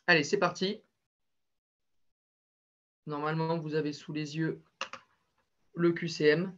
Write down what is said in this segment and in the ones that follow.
Allez, c'est parti. Normalement, vous avez sous les yeux le QCM.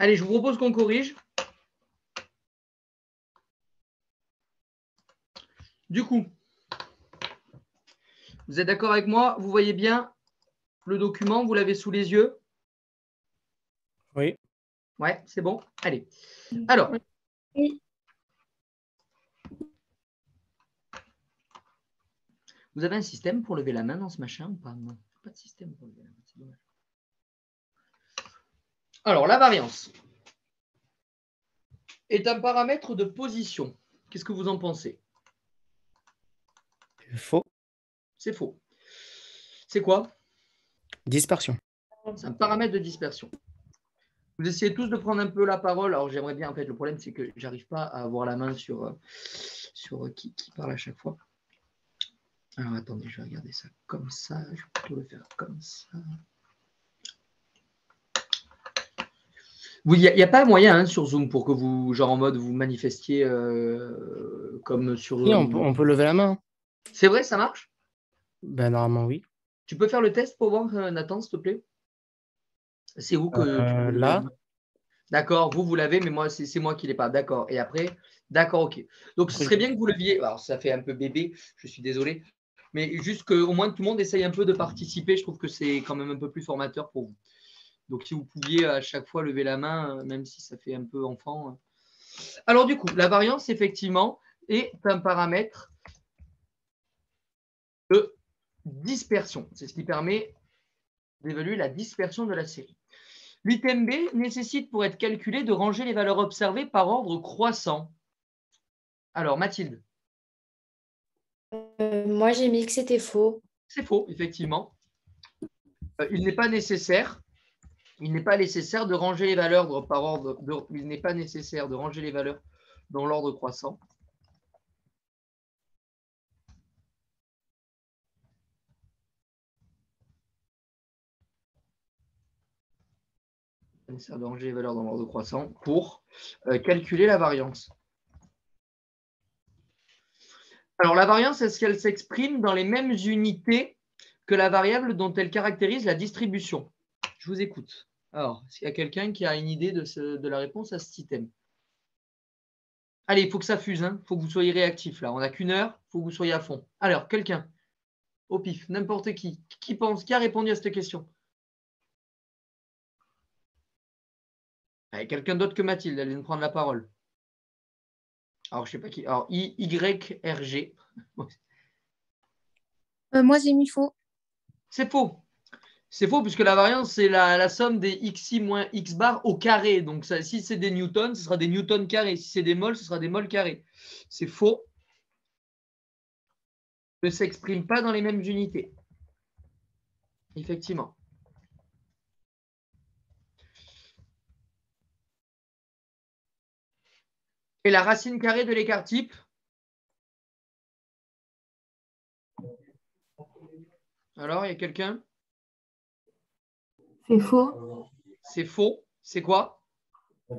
Allez, je vous propose qu'on corrige. Du coup, vous êtes d'accord avec moi? Vous voyez bien le document, vous l'avez sous les yeux? Oui. Ouais, c'est bon? Allez. Alors, Oui. vous avez un système pour lever la main dans ce machin ou pas? Non, pas de système pour lever la main, c'est dommage. Alors, la variance est un paramètre de position. Qu'est-ce que vous en pensez? Faux. C'est faux. C'est quoi? Dispersion. C'est un paramètre de dispersion. Vous essayez tous de prendre un peu la parole. Alors, j'aimerais bien, en fait, le problème, c'est que je n'arrive pas à avoir la main sur qui parle à chaque fois. Alors, attendez, je vais regarder ça comme ça. Je vais plutôt le faire comme ça. Il n'y a pas moyen hein, sur Zoom pour que vous, genre en mode, vous manifestiez comme sur. Oui, on peut lever la main. C'est vrai, ça marche? Ben, normalement, oui. Tu peux faire le test pour voir, Nathan, s'il te plaît? C'est où que tu peux lever la Là. main? D'accord, vous l'avez, mais moi, c'est moi qui ne l'ai pas. D'accord. Et après, d'accord, ok. Donc, ce serait bien que vous leviez. Alors, ça fait un peu bébé, je suis désolé. Mais juste qu'au moins tout le monde essaye un peu de participer. Je trouve que c'est quand même un peu plus formateur pour vous. Donc, si vous pouviez à chaque fois lever la main, même si ça fait un peu enfant. Alors, du coup, la variance, effectivement, est un paramètre de dispersion. C'est ce qui permet d'évaluer la dispersion de la série. L'UTMB nécessite pour être calculé de ranger les valeurs observées par ordre croissant. Alors, Mathilde. Moi, j'ai mis que c'était faux. C'est faux, effectivement. Il n'est pas nécessaire. Il n'est pas nécessaire de ranger les valeurs par ordre. Il n'est pas nécessaire de ranger les valeurs dans l'ordre croissant. Il est nécessaire de ranger les valeurs dans l'ordre croissant pour calculer la variance. Alors, la variance, est-ce qu'elle s'exprime dans les mêmes unités que la variable dont elle caractérise la distribution? Je vous écoute. Alors, est-ce qu'il y a quelqu'un qui a une idée de la réponse à cet item? Allez, il faut que ça fuse, hein. Il faut que vous soyez réactifs là. On n'a qu'une heure, il faut que vous soyez à fond. Alors, quelqu'un, au pif, n'importe qui pense, qui a répondu à cette question? Allez, quelqu'un d'autre que Mathilde, elle vient de prendre la parole. Alors, je ne sais pas qui. Alors, YRG. Moi, j'ai mis faux. C'est faux. C'est faux puisque la variance, c'est la somme des xi moins x bar au carré. Donc, ça, si c'est des newtons, ce sera des newtons carrés. Si c'est des moles, ce sera des moles carrés. C'est faux. Ne s'exprime pas dans les mêmes unités. Effectivement. Et la racine carrée de l'écart type? Alors, il y a quelqu'un? C'est faux. C'est faux. C'est quoi?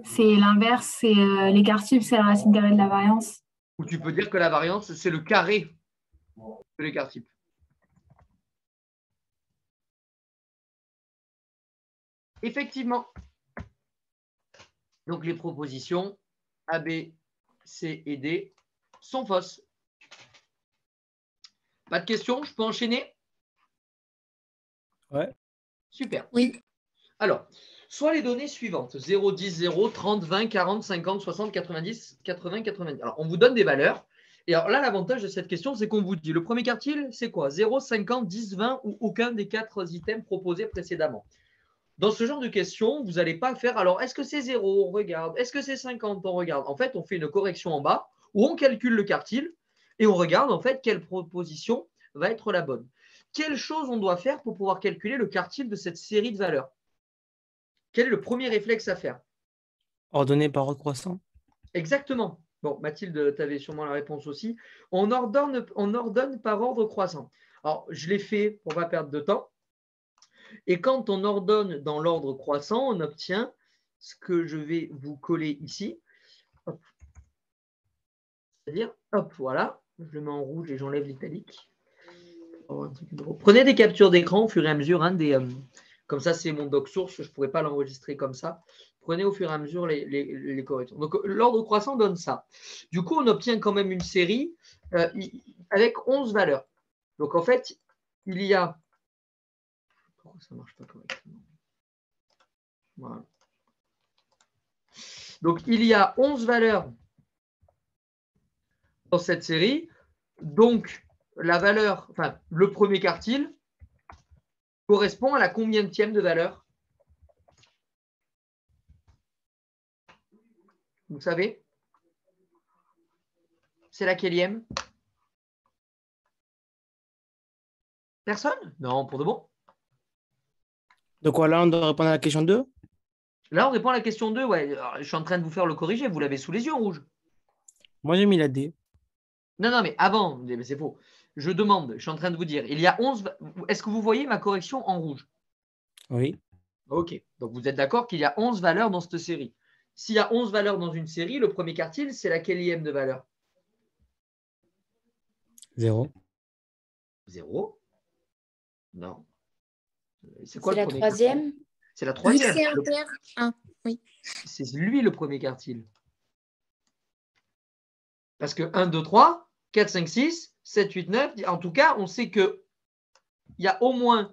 C'est l'inverse, c'est l'écart type, c'est la racine carrée de la variance. Ou tu peux dire que la variance, c'est le carré de l'écart type. Effectivement. Donc, les propositions A, B, C et D sont fausses. Pas de questions? Je peux enchaîner? Ouais. Super. Oui. Alors, soit les données suivantes, 0, 10, 0, 30, 20, 40, 50, 60, 90, 80, 90. Alors, on vous donne des valeurs. Et alors là, l'avantage de cette question, c'est qu'on vous dit, le premier quartile, c'est quoi? 0, 50, 10, 20 ou aucun des 4 items proposés précédemment. Dans ce genre de questions, vous n'allez pas faire, alors, est-ce que c'est 0? On regarde. Est-ce que c'est 50? On regarde. En fait, on fait une correction en bas où on calcule le quartile et on regarde, en fait, quelle proposition va être la bonne. Quelle chose on doit faire pour pouvoir calculer le quartile de cette série de valeurs? Quel est le premier réflexe à faire? Ordonné par ordre croissant. Exactement. Bon, Mathilde, tu avais sûrement la réponse aussi. On ordonne par ordre croissant. Alors, je l'ai fait pour ne pas perdre de temps. Et quand on ordonne dans l'ordre croissant, on obtient ce que je vais vous coller ici. C'est-à-dire, hop, voilà. Je le mets en rouge et j'enlève l'italique. Prenez des captures d'écran au fur et à mesure. Comme ça, c'est mon doc source. Je ne pourrais pas l'enregistrer comme ça. Prenez au fur et à mesure les corrections. Donc, l'ordre croissant donne ça. Du coup, on obtient quand même une série avec 11 valeurs. Donc, en fait, il y a… Pourquoi ça ne marche pas correctement? Voilà. Donc, il y a 11 valeurs dans cette série. Donc, la valeur, enfin, le premier quartile correspond à la combienième de valeur? Vous savez? C'est la quelième? Personne? Non, pour de bon. Donc voilà, on doit répondre à la question 2. Là, on répond à la question 2. Ouais. Alors, je suis en train de vous faire le corriger. Vous l'avez sous les yeux en rouge. Moi, j'ai mis la D. Non, mais avant, mais c'est faux. Je demande, je suis en train de vous dire, il y a 11. Est-ce que vous voyez ma correction en rouge? Oui. Ok. Donc, vous êtes d'accord qu'il y a 11 valeurs dans cette série. S'il y a 11 valeurs dans une série, le premier quartile, c'est la quelième de valeur? 0. 0? Non. C'est quoi C'est le la premier troisième? quartile? C'est la Vu que troisième. c'est impair. Ah, oui. C'est lui le premier quartile. Parce que 1, 2, 3, 4, 5, 6, 7, 8, 9, en tout cas, on sait qu'il y a au moins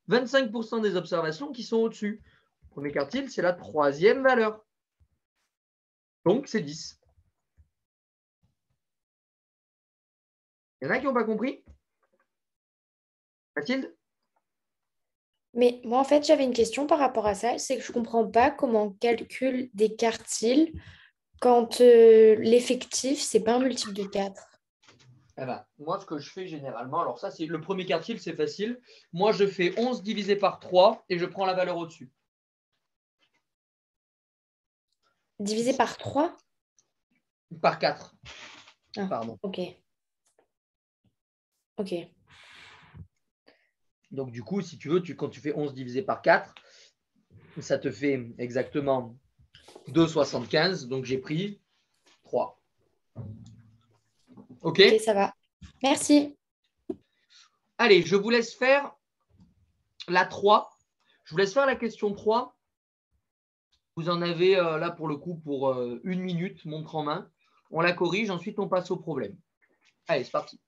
25% des observations qui sont au-dessus. Le premier quartile, c'est la troisième valeur. Donc, c'est 10. Il y en a qui n'ont pas compris? Mathilde? Mais moi, en fait, j'avais une question par rapport à ça. C'est que je ne comprends pas comment on calcule des quartiles quand l'effectif, ce n'est pas un multiple de 4. Eh ben, moi, ce que je fais généralement, alors ça, c'est le premier quartile, c'est facile. Moi, je fais 11 divisé par 3 et je prends la valeur au-dessus. Divisé par 3. Par 4. Ah, Pardon. ok. Ok. Donc, du coup, si tu veux, quand tu fais 11 divisé par 4, ça te fait exactement 2,75. Donc, j'ai pris 3. OK? Ok, ça va. Merci. Allez, je vous laisse faire la 3. Je vous laisse faire la question 3. Vous en avez là pour le coup pour 1 minute, montre en main. On la corrige, ensuite on passe au problème. Allez, c'est parti.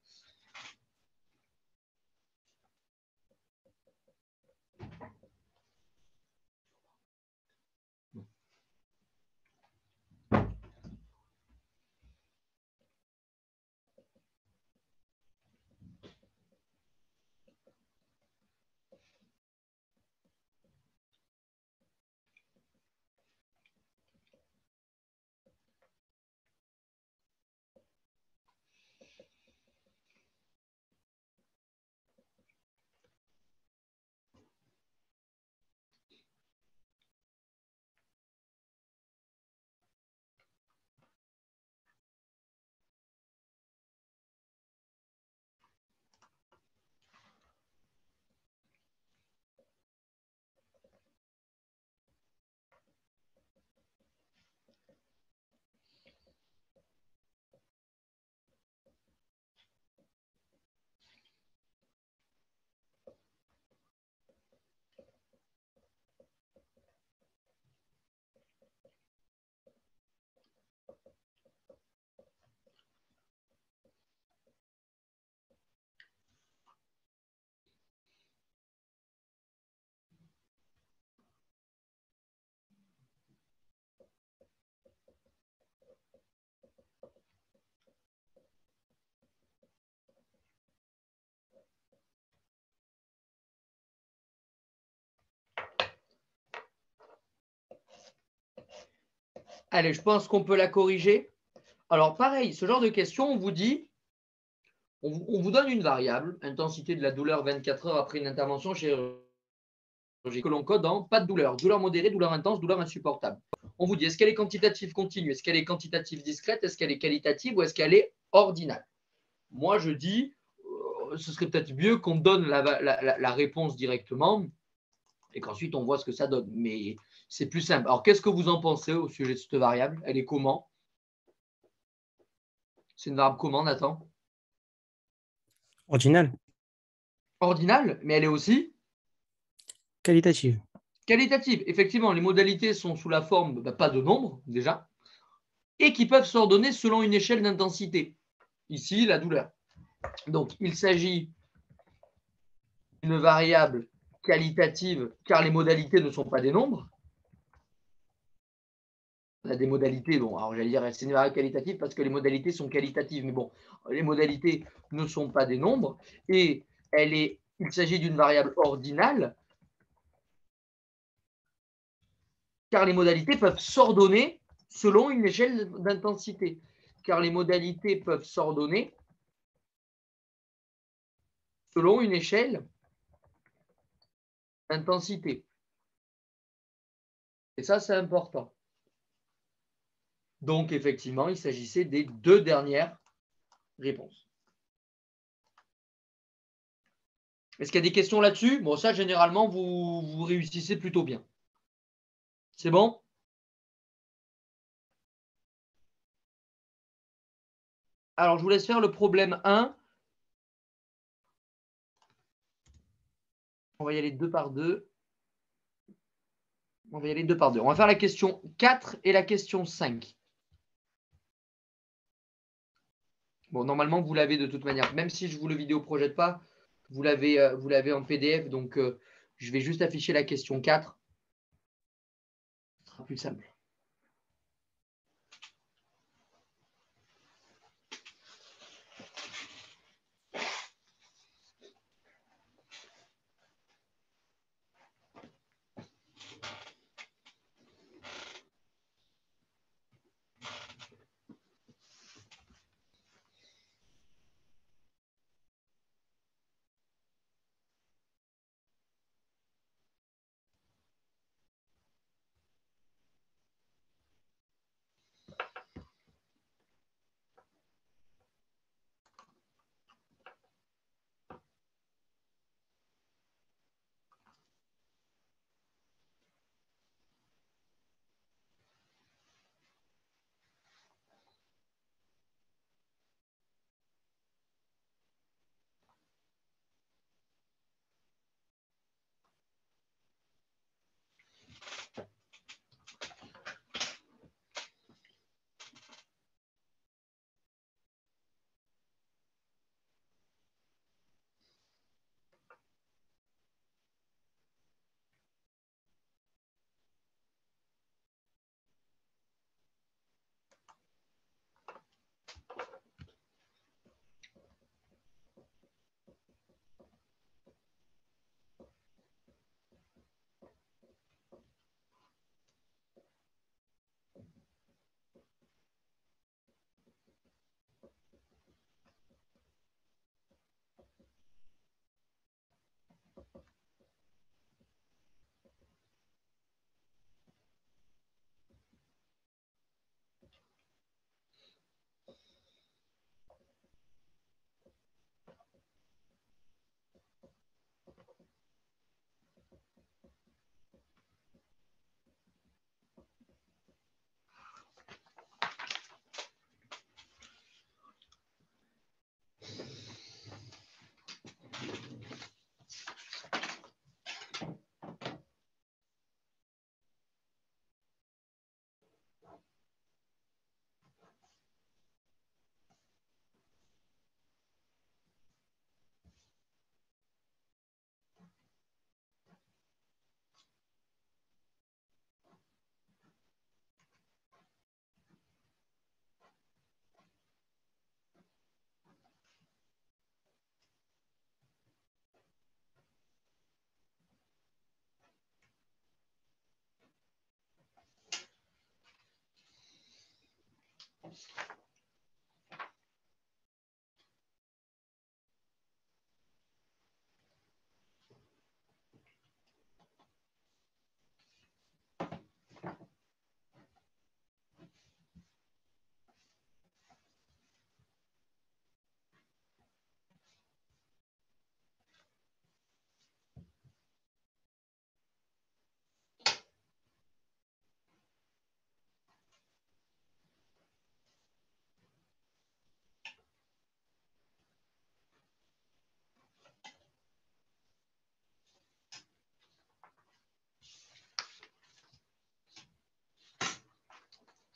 Allez, je pense qu'on peut la corriger. Alors, pareil, ce genre de question, on vous dit, on vous donne une variable, intensité de la douleur 24 heures après une intervention chirurgicale, que l'on code en pas de douleur, douleur modérée, douleur intense, douleur insupportable. On vous dit, est-ce qu'elle est quantitative continue, est-ce qu'elle est quantitative discrète, est-ce qu'elle est qualitative ou est-ce qu'elle est ordinale? Moi, je dis, ce serait peut-être mieux qu'on donne la réponse directement et qu'ensuite on voit ce que ça donne. Mais c'est plus simple. Alors, qu'est-ce que vous en pensez au sujet de cette variable? Elle est comment? C'est une variable comment, Nathan? Ordinal. Ordinale, mais elle est aussi Qualitative. qualitative. Effectivement, les modalités sont sous la forme, pas de nombre déjà, et qui peuvent s'ordonner selon une échelle d'intensité. Ici, la douleur. Donc, il s'agit d'une variable qualitative car les modalités ne sont pas des nombres. On a des modalités, bon, alors j'allais dire c'est une variable qualitative parce que les modalités sont qualitatives, mais bon, les modalités ne sont pas des nombres et il s'agit d'une variable ordinale car les modalités peuvent s'ordonner selon une échelle d'intensité. Car les modalités peuvent s'ordonner selon une échelle d'intensité. Et ça, c'est important. Donc, effectivement, il s'agissait des deux dernières réponses. Est-ce qu'il y a des questions là-dessus? Bon, ça, généralement, vous réussissez plutôt bien. C'est bon? Alors, je vous laisse faire le problème 1. On va y aller deux par deux. On va y aller deux par deux. On va faire la question 4 et la question 5. Bon, normalement, vous l'avez de toute manière. Même si je vous le vidéo projette pas, vous l'avez en PDF. Donc, je vais juste afficher la question 4. Ce sera plus simple.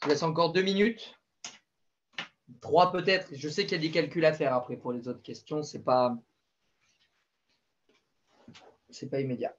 Je laisse encore 2 minutes. 3 peut-être. Je sais qu'il y a des calculs à faire après pour les autres questions. C'est pas immédiat.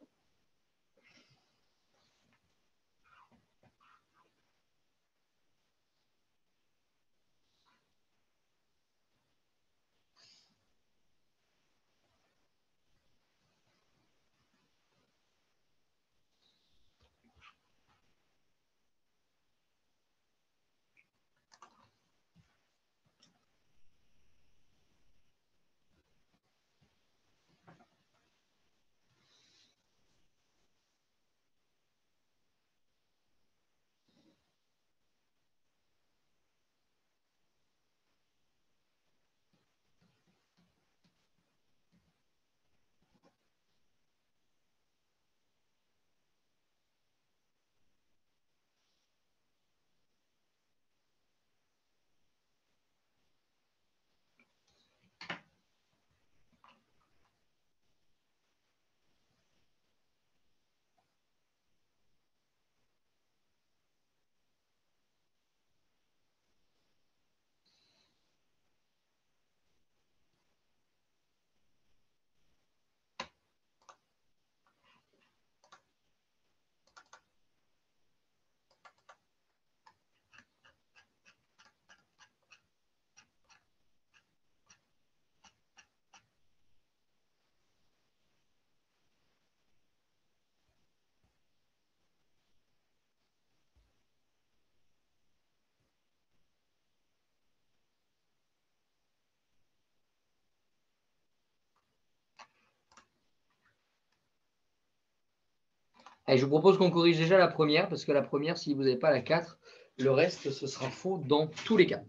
Allez, je vous propose qu'on corrige déjà la première, parce que la première, si vous n'avez pas la 4, le reste, ce sera faux dans tous les cas.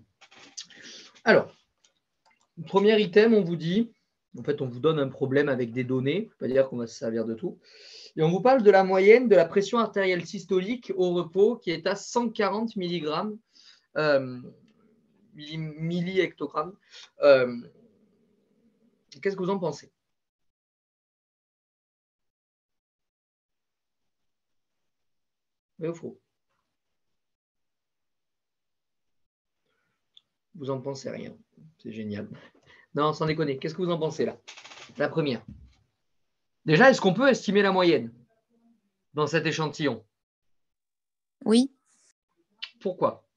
Alors, premier item, on vous dit, en fait, on vous donne un problème avec des données, je ne peux pas dire qu'on va se servir de tout, et on vous parle de la moyenne de la pression artérielle systolique au repos qui est à 140 mg millihectogrammes. Qu'est-ce que vous en pensez? Vrai ou faux? Vous en pensez rien. C'est génial. Non, sans déconner. Qu'est-ce que vous en pensez là? La première. Déjà, est-ce qu'on peut estimer la moyenne dans cet échantillon? Oui. Pourquoi?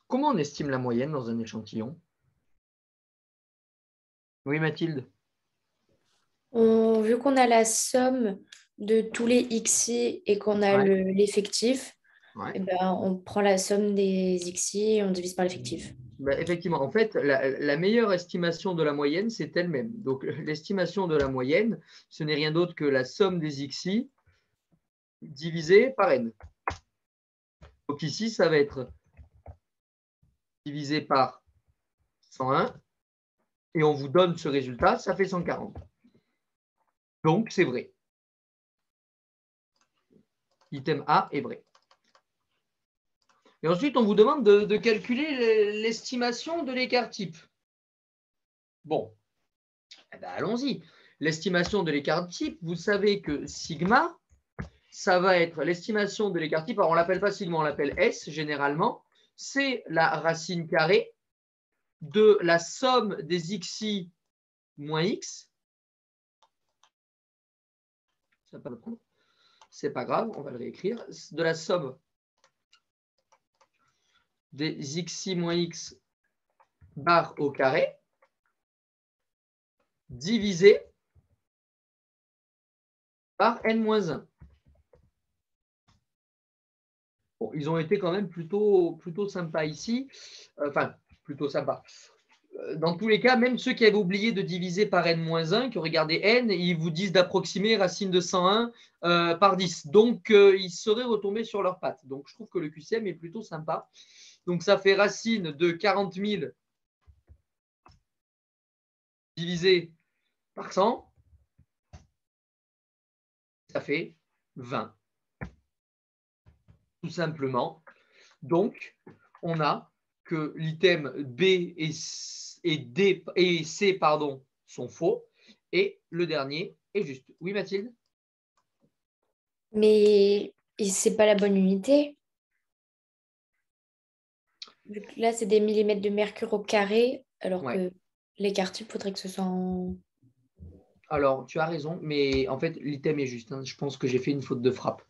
Comment on estime la moyenne dans un échantillon? Oui, Mathilde? Vu qu'on a la somme de tous les XI et qu'on a Ouais. l'effectif, Ouais. eh ben, on prend la somme des XI et on divise par l'effectif. Ben, effectivement, en fait, la meilleure estimation de la moyenne, c'est elle-même. Donc, l'estimation de la moyenne, ce n'est rien d'autre que la somme des XI divisée par n. Donc ici, ça va être divisé par 101 et on vous donne ce résultat, ça fait 140. Donc, c'est vrai. Item A est vrai. Et ensuite, on vous demande de calculer l'estimation de l'écart type. Bon, eh ben, allons-y. L'estimation de l'écart type, vous savez que sigma, ça va être l'estimation de l'écart type. Alors, on ne l'appelle pas sigma, on l'appelle S généralement. C'est la racine carrée de la somme des xi moins x. Ça va pas le prendre. C'est pas grave, on va le réécrire. De la somme des xi moins x bar au carré divisé par n-1. Bon, ils ont été quand même plutôt sympas ici. Enfin, plutôt sympas. Dans tous les cas, même ceux qui avaient oublié de diviser par n-1, qui ont regardé n, ils vous disent d'approximer racine de 101 par 10. Donc, ils seraient retombés sur leurs pattes. Donc, je trouve que le QCM est plutôt sympa. Donc, ça fait racine de 40 000 divisé par 100. Ça fait 20. Tout simplement. Donc, on a que l'item B et C sont faux et le dernier est juste. Oui, Mathilde? Mais c'est pas la bonne unité. Vu que là, c'est des millimètres de mercure au carré, alors Ouais. que l'écart type, faudrait que ce soit en... Alors, tu as raison, mais en fait, l'item est juste. Je pense que j'ai fait une faute de frappe.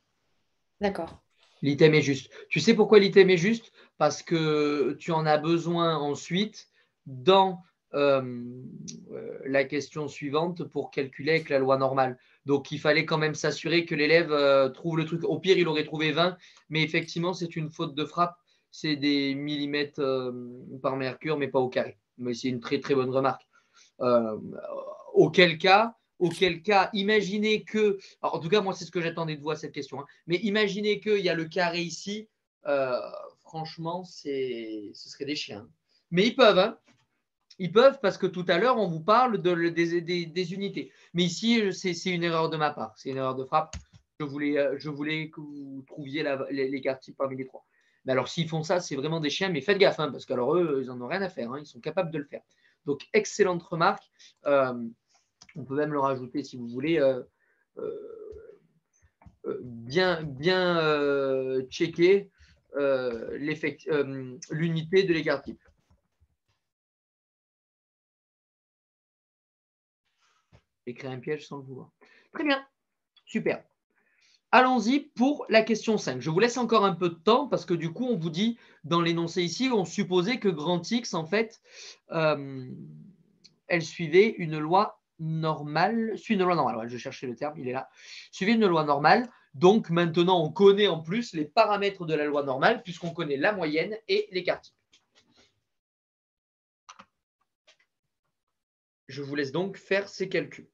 D'accord. L'item est juste. Tu sais pourquoi l'item est juste? Parce que tu en as besoin ensuite dans la question suivante pour calculer avec la loi normale. Donc, il fallait quand même s'assurer que l'élève trouve le truc. Au pire, il aurait trouvé 20, mais effectivement, c'est une faute de frappe. C'est des millimètres par mercure, mais pas au carré. Mais c'est une très, très bonne remarque. Euh, auquel cas, imaginez que, alors, en tout cas, moi, c'est ce que j'attendais de vous à cette question, mais imaginez qu'il y a le carré ici, franchement, ce serait des chiens. Mais ils peuvent, ils peuvent parce que tout à l'heure, on vous parle des unités. Mais ici, c'est une erreur de ma part, c'est une erreur de frappe. Je voulais que vous trouviez l'écart type parmi les trois. Mais alors, s'ils font ça, c'est vraiment des chiens, mais faites gaffe, parce qu'alors eux, ils n'en ont rien à faire, ils sont capables de le faire. Donc, excellente remarque. On peut même le rajouter si vous voulez. Bien checker l'unité de l'écart type. J'ai créé un piège sans le vouloir. Très bien, super. Allons-y pour la question 5. Je vous laisse encore un peu de temps parce que du coup, on vous dit dans l'énoncé ici, on supposait que grand X, en fait, elle suivait une loi normale. Suit une loi normale. Ouais, je cherchais le terme, il est là. Suivait une loi normale. Donc maintenant, on connaît en plus les paramètres de la loi normale puisqu'on connaît la moyenne et l'écart type. Je vous laisse donc faire ces calculs.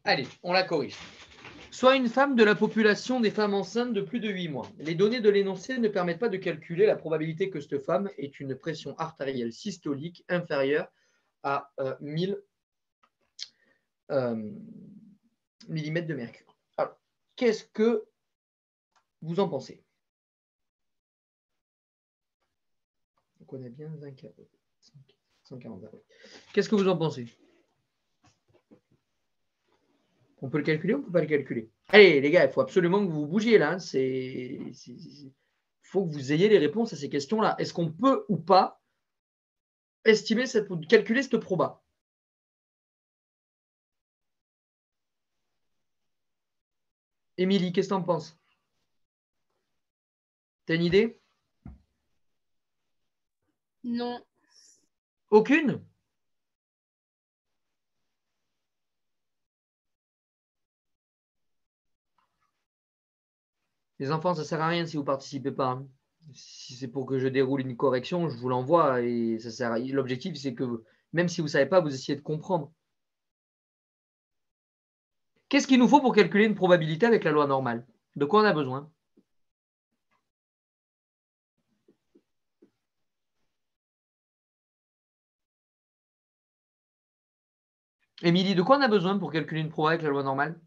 Allez, on la corrige. Soit une femme de la population des femmes enceintes de plus de 8 mois. Les données de l'énoncé ne permettent pas de calculer la probabilité que cette femme ait une pression artérielle systolique inférieure à 1000 millimètres de mercure. Alors, qu'est-ce que vous en pensez? Donc, on a bien 140. Qu'est-ce que vous en pensez? On peut le calculer ou on ne peut pas le calculer? Allez, les gars, il faut absolument que vous bougiez là. Il faut que vous ayez les réponses à ces questions-là. Est-ce qu'on peut ou pas calculer cette proba? Émilie, qu'est-ce que tu en penses? T'as une idée? Non. Aucune? Les enfants, ça ne sert à rien si vous ne participez pas. Hein. Si c'est pour que je déroule une correction, je vous l'envoie et ça sert à... L'objectif, c'est que même si vous ne savez pas, vous essayez de comprendre. Qu'est-ce qu'il nous faut pour calculer une probabilité avec la loi normale? De quoi on a besoin? Émilie, de quoi on a besoin pour calculer une proba avec la loi normale?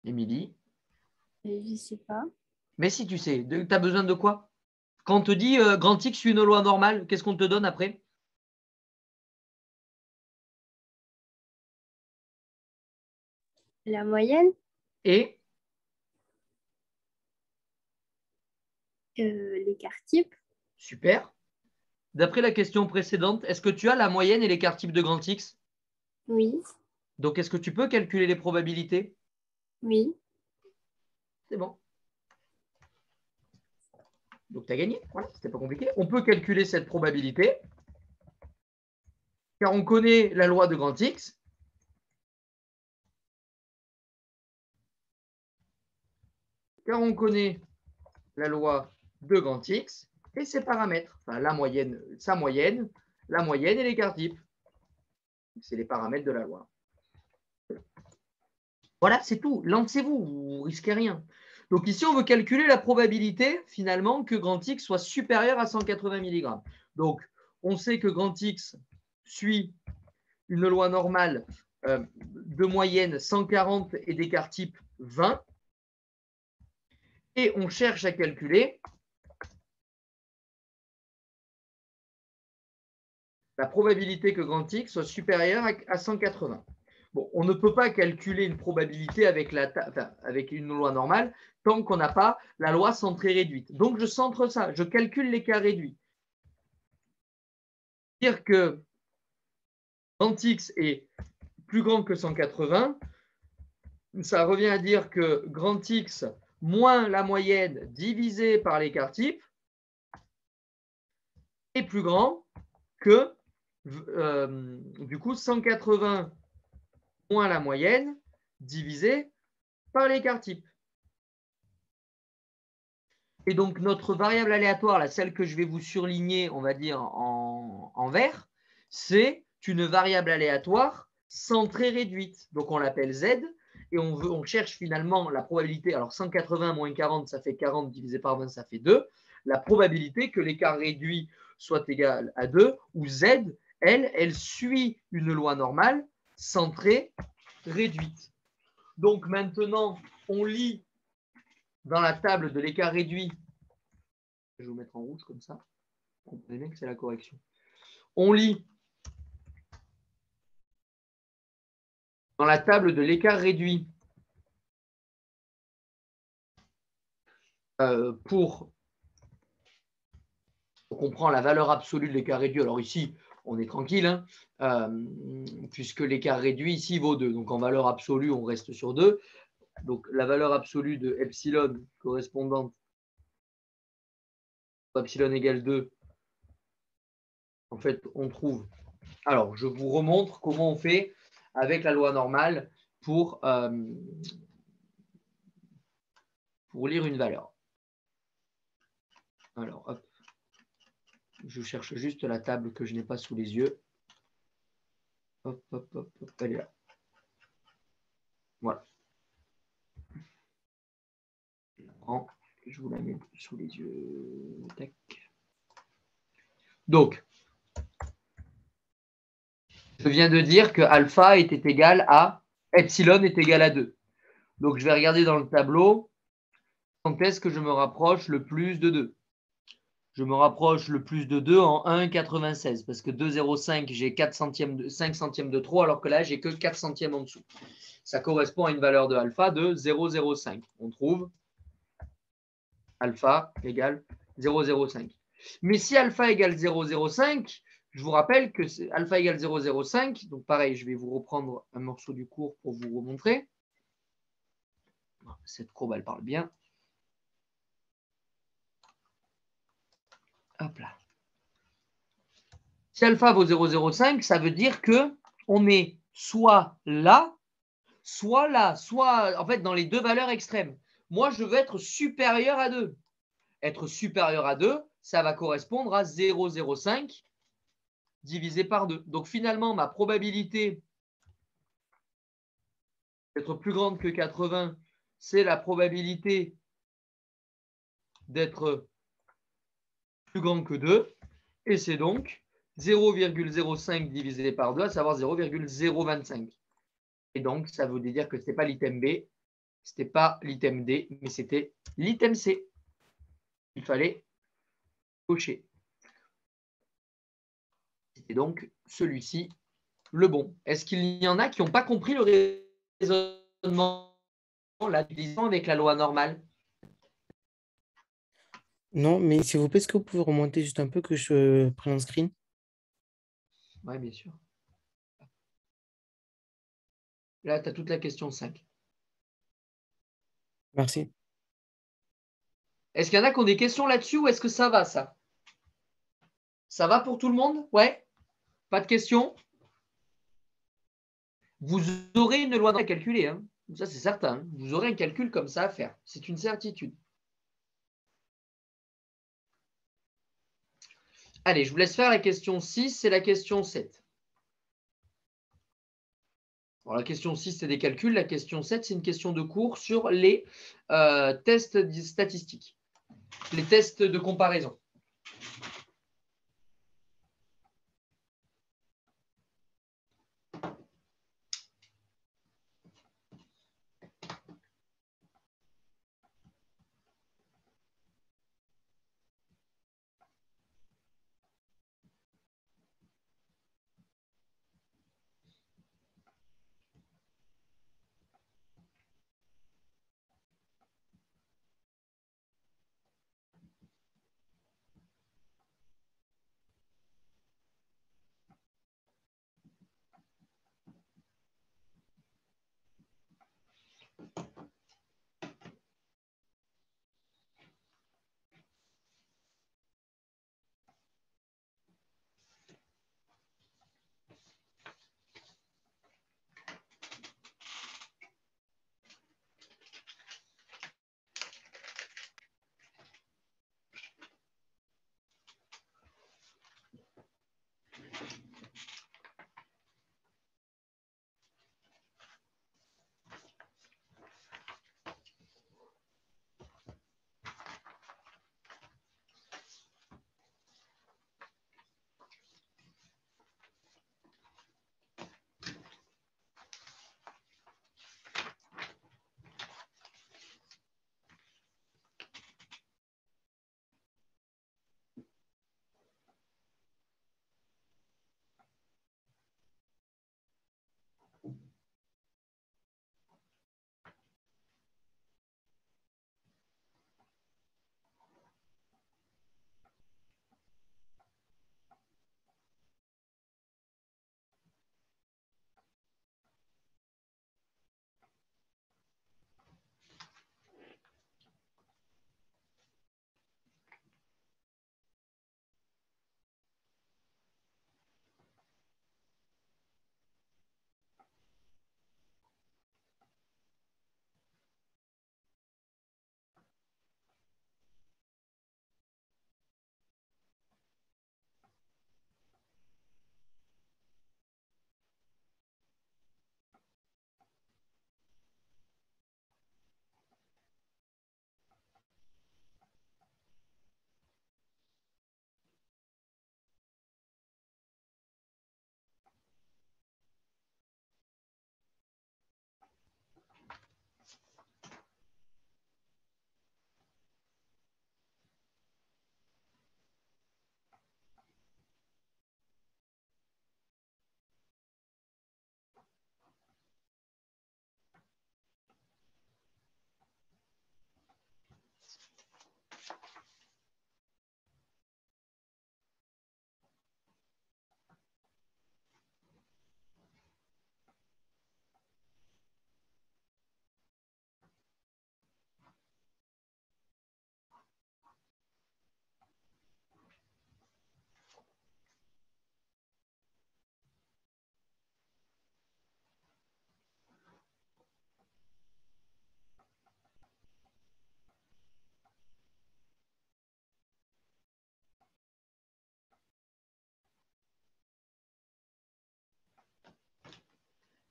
Émilie? Je ne sais pas. Mais si tu sais, tu as besoin de quoi? Quand on te dit grand X suit une loi normale, qu'est-ce qu'on te donne après? La moyenne, Et l'écart type. super. D'après la question précédente, est-ce que tu as la moyenne et l'écart type de grand X? Oui. Donc, est-ce que tu peux calculer les probabilités? Oui. C'est bon. Donc, tu as gagné. Voilà, c'était pas compliqué. On peut calculer cette probabilité car on connaît la loi de grand X. Car on connaît la loi de grand X et ses paramètres. Enfin, la moyenne, sa moyenne, la moyenne et l'écart type. C'est les paramètres de la loi. Voilà, c'est tout. Lancez-vous, vous ne risquez rien. Donc ici, on veut calculer la probabilité finalement que grand X soit supérieur à 180 mg. Donc, on sait que grand X suit une loi normale de moyenne 140 et d'écart type 20. Et on cherche à calculer la probabilité que grand X soit supérieur à 180. Bon, on ne peut pas calculer une probabilité avec une loi normale tant qu'on n'a pas la loi centrée réduite. Donc, je centre ça, je calcule l'écart réduit. Dire que grand X est plus grand que 180, ça revient à dire que grand X moins la moyenne divisé par l'écart type est plus grand que du coup 180 moins la moyenne divisé par l'écart type. Et donc, notre variable aléatoire, là, celle que je vais vous surligner, on va dire en vert, c'est une variable aléatoire centrée réduite. Donc, on l'appelle Z et on cherche finalement la probabilité. Alors, 180 moins 40, ça fait 40 divisé par 20, ça fait 2. La probabilité que l'écart réduit soit égal à 2, où Z, elle suit une loi normale centrée réduite. Donc, maintenant, on lit dans la table de l'écart réduit, je vais vous mettre en rouge comme ça, vous comprenez bien que c'est la correction. On lit dans la table de l'écart réduit pour on prend la valeur absolue de l'écart réduit. Alors ici, on est tranquille, hein, puisque l'écart réduit ici vaut 2. Donc en valeur absolue, on reste sur 2. Donc la valeur absolue de epsilon correspondante à epsilon égale 2, en fait, on trouve. Alors, je vous remontre comment on fait avec la loi normale pour lire une valeur. Alors, hop. Je cherche juste la table que je n'ai pas sous les yeux. Hop, hop, hop, hop, elle est là. Voilà. Je vous la mets sous les yeux. Tac. Donc, je viens de dire que alpha était égal à epsilon est égal à 2. Donc, je vais regarder dans le tableau quand est-ce que je me rapproche le plus de 2. Je me rapproche le plus de 2 en 1,96 parce que 2,05, j'ai 5 centièmes de trop alors que là, j'ai que 4 centièmes en dessous. Ça correspond à une valeur de alpha de 0,05. On trouve alpha égale 0,05. Mais si alpha égale 0,05, je vous rappelle que alpha égale 0,05. Donc pareil, je vais vous reprendre un morceau du cours pour vous remontrer. Cette courbe, elle parle bien. Hop là. Si alpha vaut 0,05, ça veut dire qu'on est soit là, soit en fait dans les deux valeurs extrêmes. Moi, je veux être supérieur à 2. Être supérieur à 2, ça va correspondre à 0,05 divisé par 2. Donc finalement, ma probabilité d'être plus grande que 80, c'est la probabilité d'être plus grande que 2. Et c'est donc 0,05 divisé par 2, à savoir 0,025. Et donc, ça veut dire que ce n'était pas l'item B, ce n'était pas l'item D, mais c'était l'item C. Il fallait cocher. C'était donc celui-ci le bon. Est-ce qu'il y en a qui n'ont pas compris le raisonnement là, avec la loi normale? Non, mais s'il vous plaît, est-ce que vous pouvez remonter juste un peu que je prenne un screen? Oui, bien sûr. Là, tu as toute la question 5. Merci. Est-ce qu'il y en a qui ont des questions là-dessus ou est-ce que ça va, ça? Ça va pour tout le monde? Ouais? Pas de questions? Vous aurez une loi à calculer, hein. Ça c'est certain. Hein. Vous aurez un calcul comme ça à faire. C'est une certitude. Allez, je vous laisse faire la question 6 et la question 7. Alors, la question 6, c'est des calculs. La question 7, c'est une question de cours sur les tests statistiques, les tests de comparaison.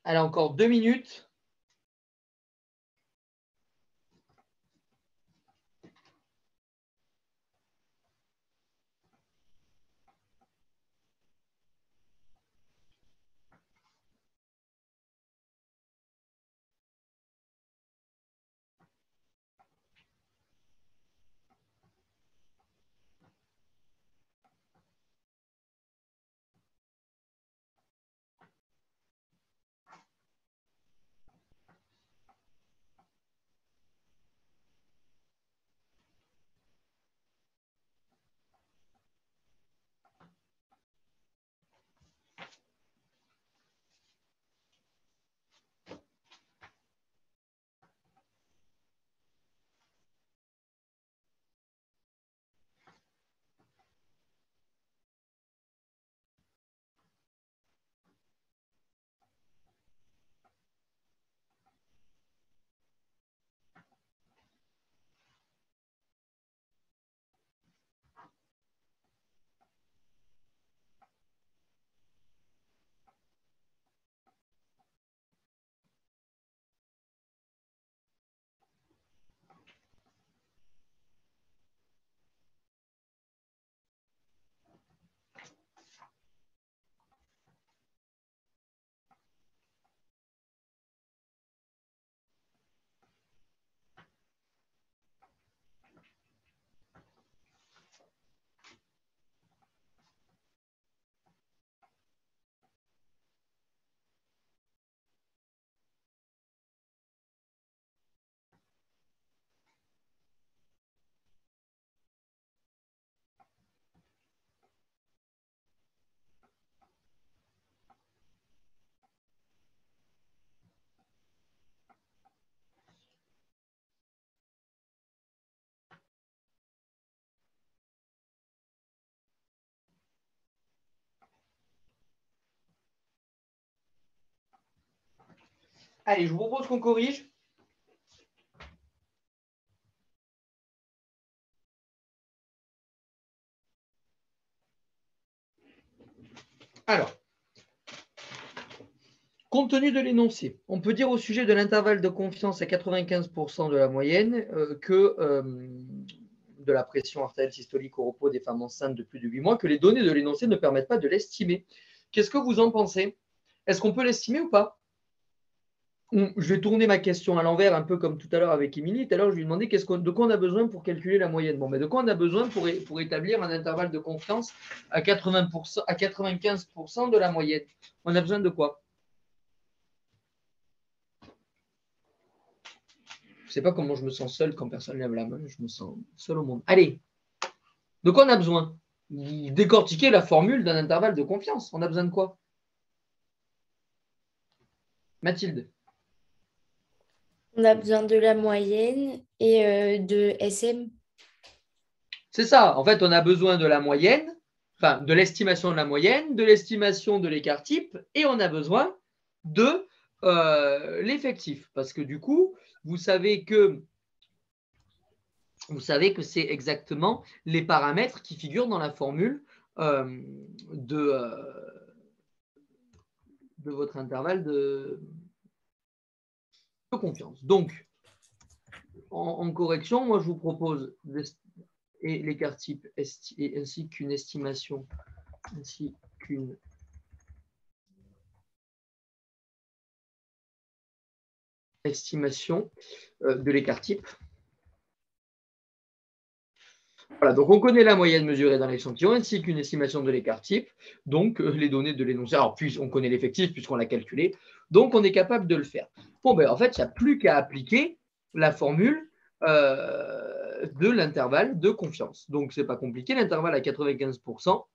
Allez, encore 2 minutes. Allez, je vous propose qu'on corrige. Alors, compte tenu de l'énoncé, on peut dire au sujet de l'intervalle de confiance à 95% de la moyenne que de la pression artérielle systolique au repos des femmes enceintes de plus de 8 mois, que les données de l'énoncé ne permettent pas de l'estimer. Qu'est-ce que vous en pensez? Est-ce qu'on peut l'estimer ou pas? Je vais tourner ma question à l'envers, un peu comme tout à l'heure avec Émilie. Tout à l'heure, je lui ai demandé de quoi on a besoin pour calculer la moyenne. Bon, mais de quoi on a besoin pour établir un intervalle de confiance à 80%, à 95% de la moyenne? On a besoin de quoi? Je ne sais pas comment je me sens seul quand personne lève la main. Je me sens seul au monde. Allez, de quoi on a besoin? Décortiquer la formule d'un intervalle de confiance. On a besoin de quoi? Mathilde? On a besoin de la moyenne et de SM. C'est ça. En fait, on a besoin de la moyenne, enfin de l'estimation de la moyenne, de l'estimation de l'écart type, et on a besoin de l'effectif. Parce que du coup, vous savez que c'est exactement les paramètres qui figurent dans la formule de votre intervalle de confiance. Donc, en correction, moi, je vous propose l'écart type ainsi qu'une estimation de l'écart type. Voilà, donc on connaît la moyenne mesurée dans l'échantillon ainsi qu'une estimation de l'écart type, donc les données de l'énoncé. Alors, puis on connaît l'effectif puisqu'on l'a calculé, donc on est capable de le faire. Bon, ben en fait, il n'y a plus qu'à appliquer la formule de l'intervalle de confiance. Donc, ce n'est pas compliqué, l'intervalle à 95%,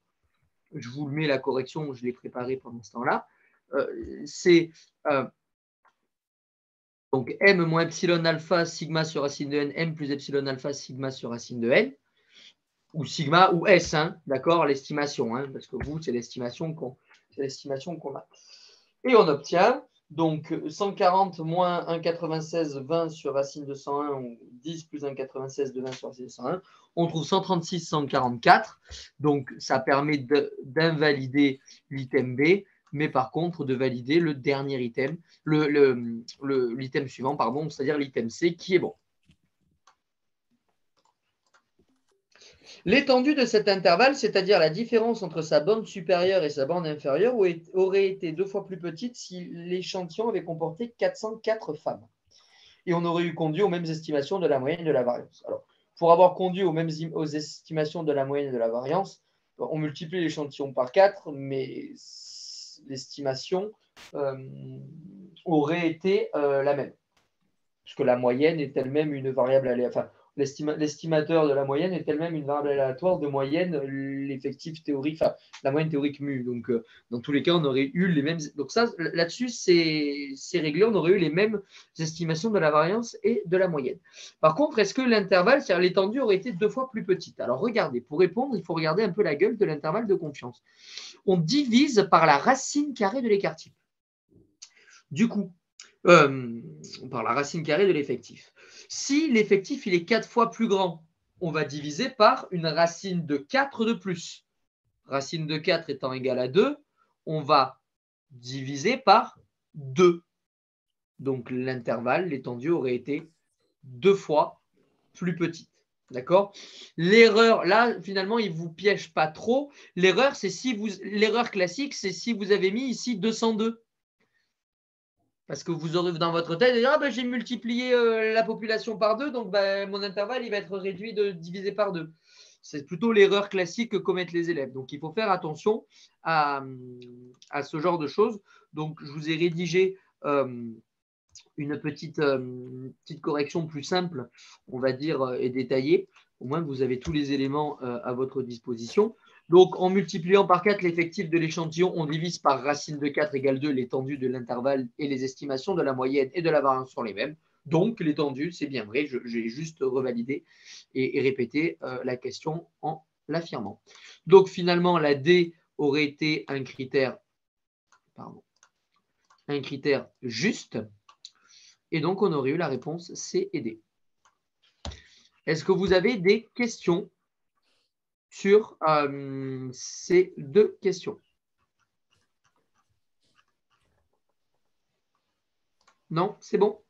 je vous le mets la correction, je l'ai préparé pendant ce temps-là, c'est donc m moins epsilon alpha sigma sur racine de n, m plus epsilon alpha sigma sur racine de n, ou sigma ou S, hein, d'accord, l'estimation, hein, parce que vous, c'est l'estimation qu'on a. Et on obtient donc 140 moins 1,96, 20 sur racine de 101, ou 10 plus 1,96 de 20 sur racine de 101. On trouve 136, 144. Donc, ça permet d'invalider l'item B mais par contre de valider le dernier item, l'item suivant, pardon, c'est-à-dire l'item C qui est bon. L'étendue de cet intervalle, c'est-à-dire la différence entre sa bande supérieure et sa bande inférieure, aurait été 2 fois plus petite si l'échantillon avait comporté 404 femmes. Et on aurait eu conduit aux mêmes estimations de la moyenne et de la variance. Alors, pour avoir conduit aux estimations de la moyenne et de la variance, on multiplie l'échantillon par 4, mais l'estimation aurait été la même. Puisque la moyenne est elle-même une variable aléatoire. Enfin, l'estimateur de la moyenne est elle-même une variable aléatoire de moyenne, l'effectif théorique, enfin, la moyenne théorique mu. Donc, dans tous les cas, on aurait eu les mêmes. Donc, ça, là-dessus, c'est réglé. On aurait eu les mêmes estimations de la variance et de la moyenne. Par contre, est-ce que l'intervalle, c'est-à-dire l'étendue, aurait été 2 fois plus petite? Alors, regardez, pour répondre, il faut regarder un peu la gueule de l'intervalle de confiance. On divise par la racine carrée de l'écart type. Du coup, par la racine carrée de l'effectif. Si l'effectif il est 4 fois plus grand, on va diviser par une racine de 4 de plus. Racine de 4 étant égale à 2, on va diviser par 2. Donc l'intervalle, l'étendue aurait été 2 fois plus petite. D'accord? L'erreur, là, finalement, il ne vous piège pas trop. L'erreur, l'erreur classique, c'est si vous avez mis ici 202. Parce que vous aurez dans votre tête, j'ai multiplié la population par 2, donc mon intervalle il va être réduit divisé par 2. C'est plutôt l'erreur classique que commettent les élèves. Donc, il faut faire attention à ce genre de choses. Donc, je vous ai rédigé une petite correction plus simple, on va dire, et détaillée. Au moins, vous avez tous les éléments à votre disposition. Donc, en multipliant par 4 l'effectif de l'échantillon, on divise par racine de 4 égale 2 l'étendue de l'intervalle et les estimations de la moyenne et de la variance sont les mêmes. Donc, l'étendue, c'est bien vrai. J'ai juste revalidé et répété la question en l'affirmant. Donc, finalement, la D aurait été un critère juste. Et donc, on aurait eu la réponse C et D. Est-ce que vous avez des questions sur ces 2 questions? Non, c'est bon?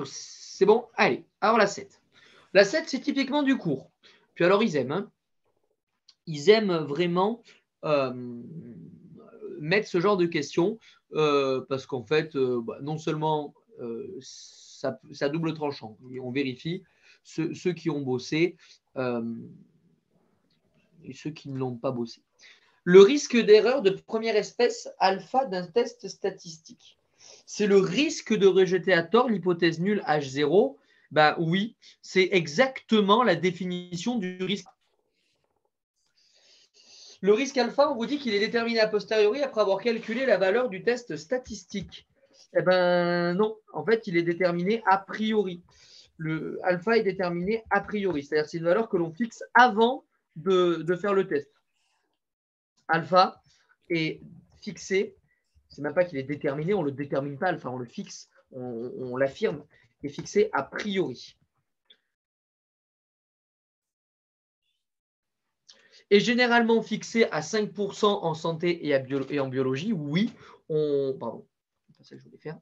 C'est bon? Allez, alors la 7. La 7, c'est typiquement du cours. Puis alors, ils aiment. Hein. Ils aiment vraiment mettre ce genre de questions parce qu'en fait, non seulement ça double tranchant, et on vérifie ceux qui ont bossé et ceux qui ne l'ont pas bossé. Le risque d'erreur de première espèce alpha d'un test statistique. C'est le risque de rejeter à tort l'hypothèse nulle H0. Ben oui, c'est exactement la définition du risque. Le risque alpha, on vous dit qu'il est déterminé a posteriori après avoir calculé la valeur du test statistique. Eh bien non, en fait, il est déterminé a priori. Le alpha est déterminé a priori, c'est-à-dire que c'est une valeur que l'on fixe avant de faire le test. Alpha est fixé, c'est même pas qu'il est déterminé, on ne le détermine pas, alpha, on le fixe, on l'affirme, est fixé a priori. Est généralement fixé à 5% en santé et en biologie, oui, pardon, c'est ça que je voulais faire.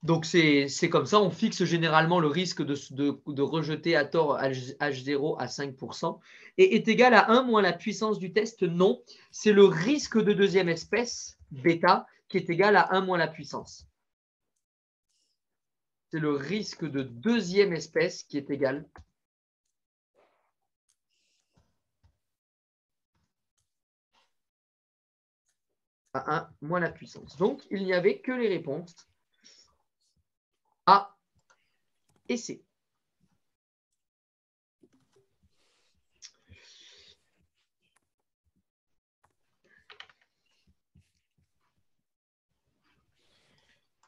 Donc, c'est comme ça, on fixe généralement le risque de rejeter à tort H0 à 5% et est égal à 1 moins la puissance du test. Non, c'est le risque de deuxième espèce, bêta, qui est égal à 1 moins la puissance. C'est le risque de deuxième espèce qui est égal à 1 moins la puissance. Donc, il n'y avait que les réponses A et C.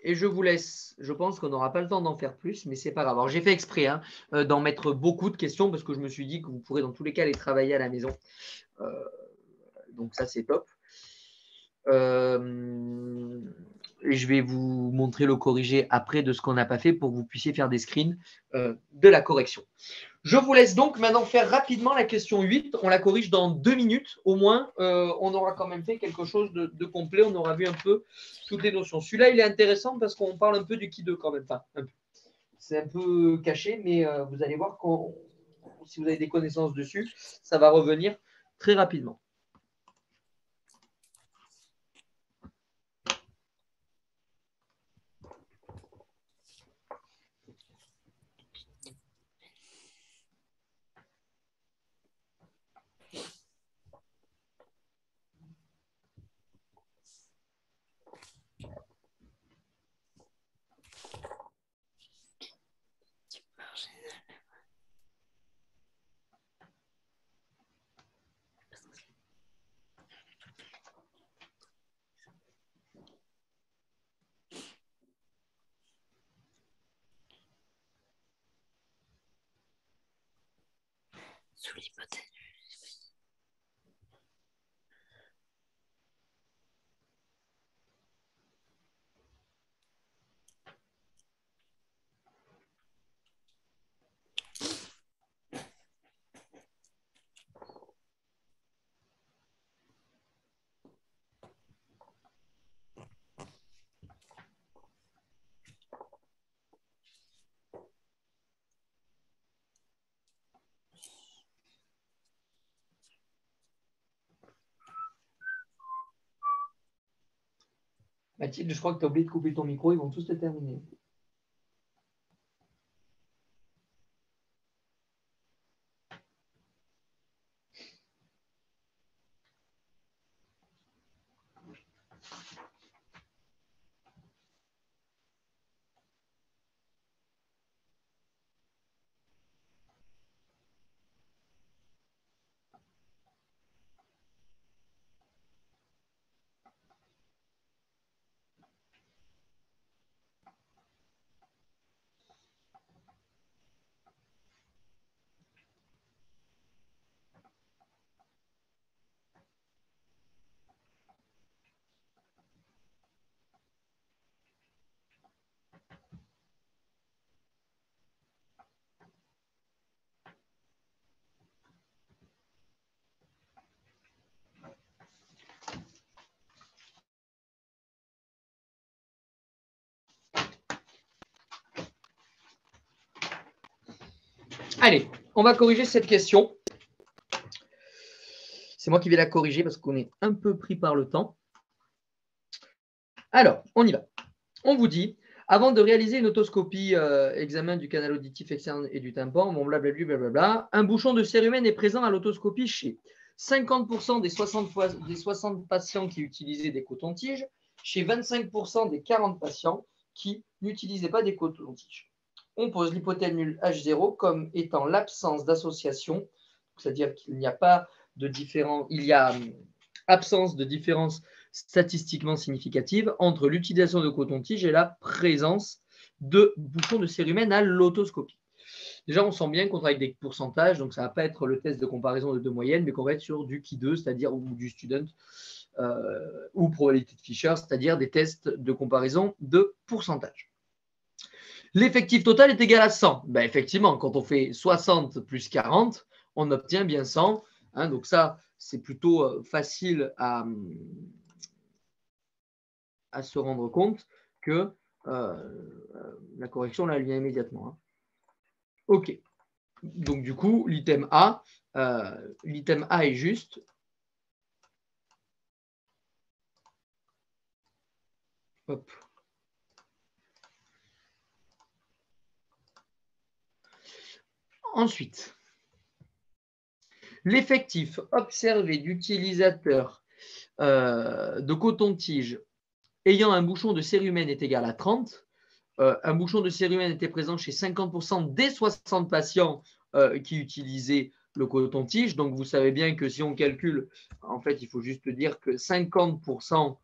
Et je vous laisse, je pense qu'on n'aura pas le temps d'en faire plus, mais c'est pas grave. Alors j'ai fait exprès d'en mettre beaucoup de questions parce que je me suis dit que vous pourrez dans tous les cas les travailler à la maison. Donc ça c'est top. Et je vais vous montrer le corrigé après de ce qu'on n'a pas fait pour que vous puissiez faire des screens de la correction. Je vous laisse donc maintenant faire rapidement la question 8. On la corrige dans 2 minutes. Au moins, on aura quand même fait quelque chose de complet. On aura vu un peu toutes les notions. Celui-là, il est intéressant parce qu'on parle un peu du Ki2 quand même. Enfin, c'est un peu caché, mais vous allez voir si vous avez des connaissances dessus, ça va revenir très rapidement. Sous l'hypothèse. Mathilde, je crois que tu as oublié de couper ton micro. Ils vont tous te terminer. Allez, on va corriger cette question. C'est moi qui vais la corriger parce qu'on est un peu pris par le temps. Alors, on y va. On vous dit, avant de réaliser une otoscopie, examen du canal auditif externe et du tympan, bon blablabla, blablabla, un bouchon de cérumen est présent à l'autoscopie chez 50% des 60 patients qui utilisaient des cotons-tiges, chez 25% des 40 patients qui n'utilisaient pas des cotons-tiges. On pose l'hypothèse nulle H0 comme étant l'absence d'association, c'est-à-dire qu'il n'y a pas de différence, il y a absence de différence statistiquement significative entre l'utilisation de coton-tige et la présence de bouchons de cérumen à l'autoscopie. Déjà, on sent bien qu'on travaille avec des pourcentages, donc ça ne va pas être le test de comparaison de deux moyennes, mais qu'on va être sur du Ki2, c'est-à-dire ou du student, ou probabilité de Fisher, c'est-à-dire des tests de comparaison de pourcentage. L'effectif total est égal à 100. Ben, effectivement, quand on fait 60 plus 40, on obtient bien 100. Hein, donc ça, c'est plutôt facile à se rendre compte que la correction, là, elle vient immédiatement. Hein. OK. Donc, du coup, l'item A est juste. Hop. Ensuite, l'effectif observé d'utilisateurs de coton-tige ayant un bouchon de cérumen est égal à 30. Un bouchon de cérumen était présent chez 50% des 60 patients qui utilisaient le coton-tige. Donc, vous savez bien que si on calcule, en fait, il faut juste dire que 50%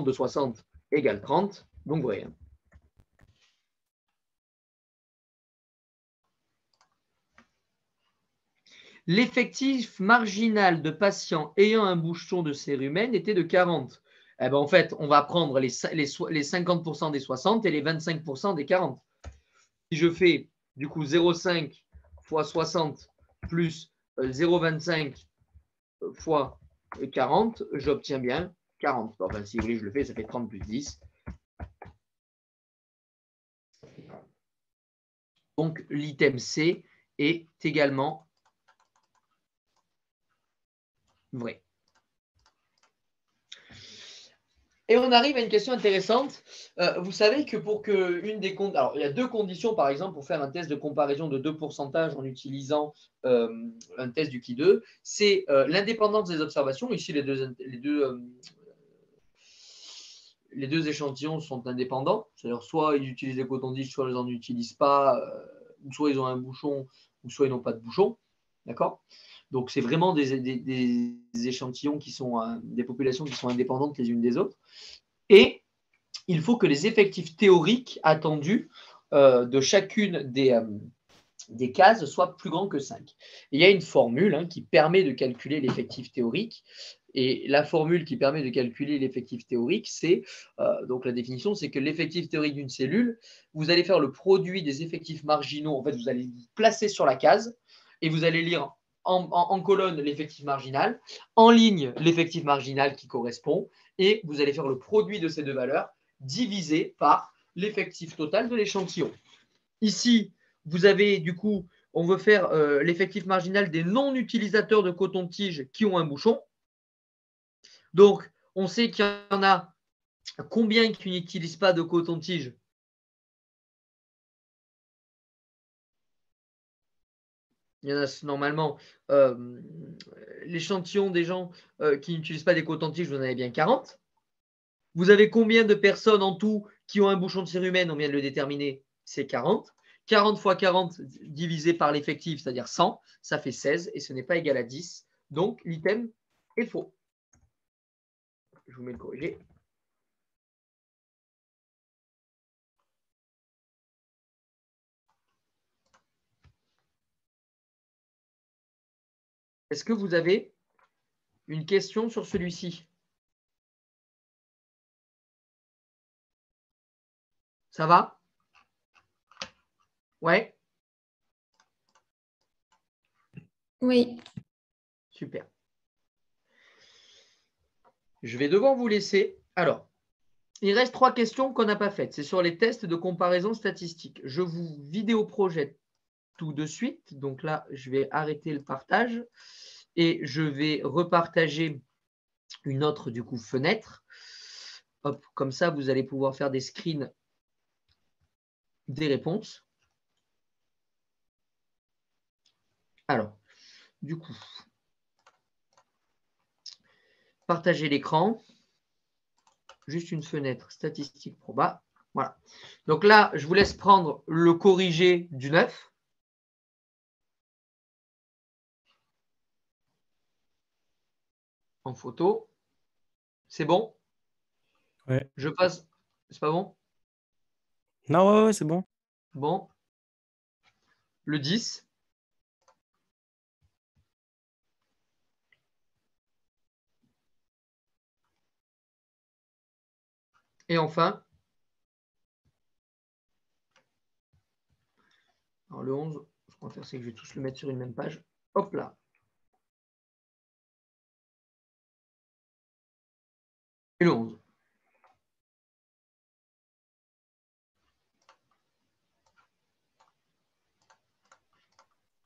de 60 égale 30. Donc, vous voyez. L'effectif marginal de patients ayant un bouchon de cérumen était de 40. Eh ben, en fait, on va prendre les 50% des 60 et les 25% des 40. Si je fais du coup 0,5 fois 60 plus 0,25 fois 40, j'obtiens bien 40. Enfin, si vous voulez, je le fais, ça fait 30 plus 10. Donc, l'item C est également vrai. Et on arrive à une question intéressante. Vous savez que pour que une des conditions, alors il y a deux conditions par exemple pour faire un test de comparaison de deux pourcentages en utilisant un test du Ki2, c'est l'indépendance des observations. Ici, les deux échantillons sont indépendants. C'est-à-dire soit ils utilisent des cotons-tiges, soit ils n'en utilisent pas, soit ils ont un bouchon, ou soit ils n'ont pas de bouchon. D'accord? Donc, c'est vraiment des échantillons qui sont des populations qui sont indépendantes les unes des autres. Et il faut que les effectifs théoriques attendus de chacune des cases soient plus grands que 5. Il y a une formule qui permet de calculer l'effectif théorique. Et la formule qui permet de calculer l'effectif théorique, c'est, donc la définition, c'est que l'effectif théorique d'une cellule, vous allez faire le produit des effectifs marginaux. En fait, vous allez vous placer sur la case et vous allez lire en colonne l'effectif marginal, en ligne l'effectif marginal qui correspond, et vous allez faire le produit de ces deux valeurs divisé par l'effectif total de l'échantillon. Ici, vous avez du coup, on veut faire l'effectif marginal des non-utilisateurs de coton-tige qui ont un bouchon. Donc, on sait qu'il y en a combien qui n'utilisent pas de coton-tige? Il y en a normalement, l'échantillon des gens qui n'utilisent pas des cotons-tiges, vous en avez bien 40. Vous avez combien de personnes en tout qui ont un bouchon de cérumen? On vient de le déterminer, c'est 40. 40 fois 40 divisé par l'effectif, c'est-à-dire 100, ça fait 16 et ce n'est pas égal à 10. Donc, l'item est faux. Je vous mets le corrigé. Est-ce que vous avez une question sur celui-ci? Ça va? Ouais? Oui. Super. Je vais devoir vous laisser. Alors, il reste 3 questions qu'on n'a pas faites. C'est sur les tests de comparaison statistique. Je vous vidéo-projette tout de suite. Donc là, je vais arrêter le partage et je vais repartager une autre du coup fenêtre. Hop, comme ça, vous allez pouvoir faire des screens des réponses. Alors, du coup, partager l'écran. Juste une fenêtre statistique proba. Voilà. Donc là, je vous laisse prendre le corrigé du 9. En photo. C'est bon? Ouais. Je passe. C'est pas bon? Non, ouais, c'est bon. Bon. Le 10. Et enfin, alors le 11, ce qu'on va faire, c'est que je vais tous le mettre sur une même page. Hop là. Et le 11.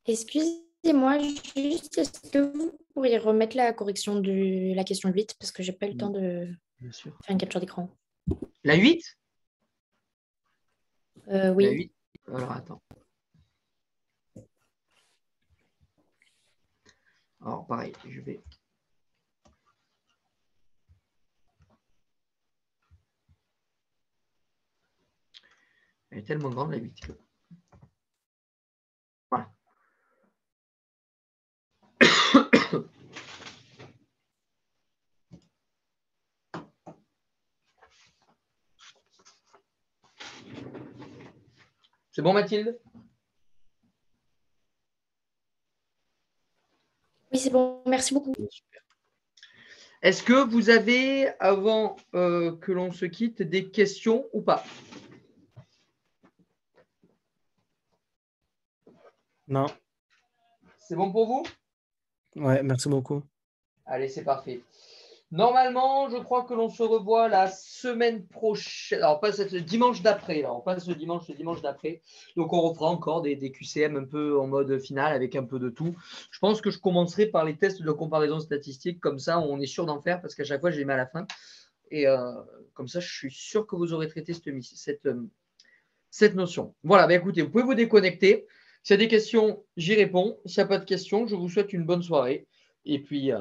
Excusez-moi, juste, est-ce que vous pourriez remettre la correction de la question 8 parce que j'ai pas eu le temps de Bien sûr. faire une capture d'écran. La 8? La Oui. 8. Alors, attends. Alors, pareil, je vais. Elle est tellement grande, la 8. Voilà. C'est bon, Mathilde? bon. Merci beaucoup. Est-ce que vous avez, avant que l'on se quitte, des questions ou pas? Non. C'est bon pour vous? Ouais, merci beaucoup. Allez, c'est parfait. Normalement, je crois que l'on se revoit la semaine prochaine. Alors, pas ce dimanche d'après. Là. On passe le dimanche d'après. Donc, on refera encore des QCM un peu en mode final avec un peu de tout. Je pense que je commencerai par les tests de comparaison statistique. Comme ça, on est sûr d'en faire parce qu'à chaque fois, j'ai les mets à la fin. Et comme ça, je suis sûr que vous aurez traité cette notion. Voilà, bah, écoutez, vous pouvez vous déconnecter. S'il y a des questions, j'y réponds. S'il n'y a pas de questions, je vous souhaite une bonne soirée. Et puis,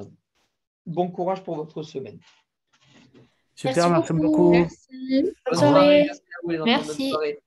bon courage pour votre semaine. Super, merci beaucoup. beaucoup. Merci. Bonne Bonne soirée. soirée. Merci à vous les enfants. Bonne Merci. soirée.